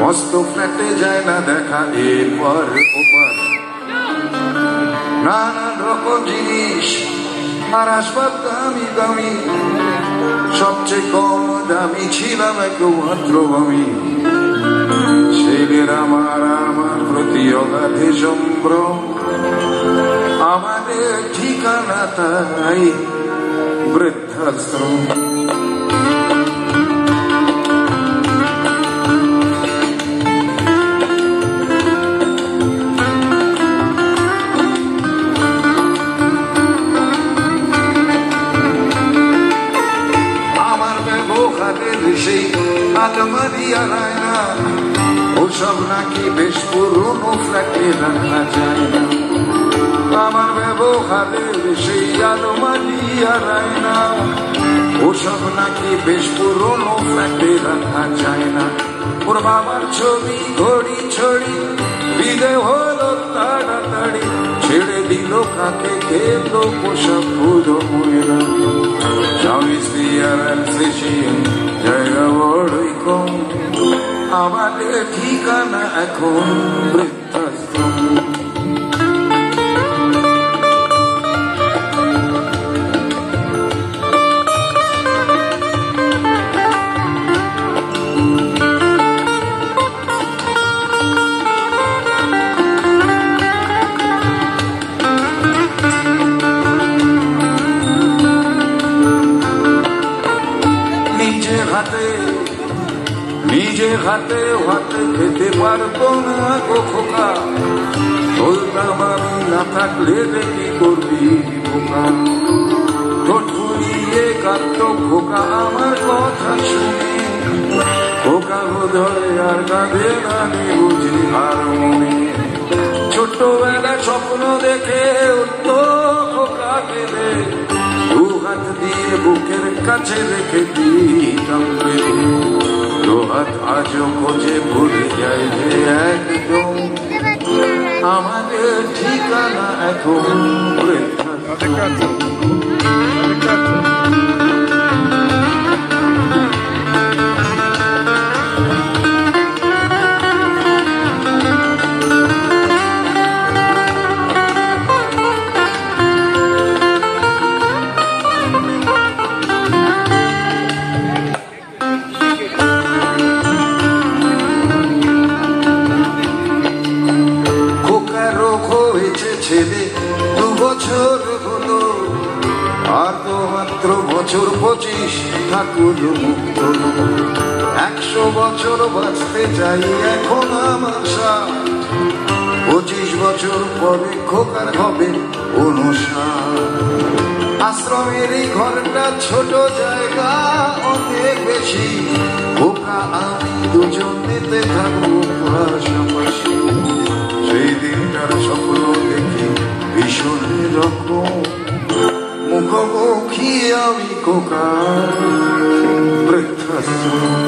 মস্ত ফ্ল্যাটে যায় না দেখা এরপর ওপর, নানান রকম জিনিস আর আসবাব দামি দামি, সবচেয়ে কম দামি ছিলাম একমাত্র আমি। ছেলের আমার প্রতি অগাধে সম্ভ্রম, আমাদের ঠিকানা তাই বৃদ্ধাশ্রম। সেই আলমারি আর আয়না ওসব নাকি বেশ পুরনো ফ্ল্যাটে রাখা যায় না। আমার ব্যবহারের সেই আলমারি আর আয়না ওসব নাকি বেশ পুরনো ফ্ল্যাটে রাখা যায় না। ওর বাবার ছবি ঘড়ি ছড়ি বিদে হলো তাড়াতাড়ি, ছেড়ে দিল কাকে খেল পোষা পুরো ময়রা। স্বামী স্ত্রী আর জায়গা বড়ই কম, আমাদের ঠিকানা এখন বৃদ্ধাশ্রম। নিজে হাতে হাতে খেতে পারবো না গো খোকা, বলতাম আমি না থাকলে কি করবি খোকা। ঠোঁট ফুলিয়ে কাঁদত খোকা আমার কথা শুনে, খোকা বোধহয় আর কাঁদে না বুঝি আর মনে। ছোট্টবেলা স্বপ্ন দেখে উঠত খোকা কেঁদে, দু হাত দিয়ে বুকের কাছে রেখে দিতাম বেঁধে। দু হাত আজও খোঁজে ভুলে যায় যে একদম, আমাদের ঠিকানা এখন বৃদ্ধাশ্রম। ছেলে 2 বছর হলো, আর তো মাত্র বছর 25 ঠাকুর মুক্ত। 100 বছর বাঁচতে চাই এখন আমার 25 বছর পরে খোকার হবে 59। আশ্রমের এই ঘরটা ছোট, জায়গা অনেক বেশি, খোকা আমি দুজনেতে থাকবো পাশাপাশি। সেই দিনটার স্বপ্ন দেখি ভীষণ রকম, মুখোমুখি আমি খোকা বৃদ্ধাশ্রম।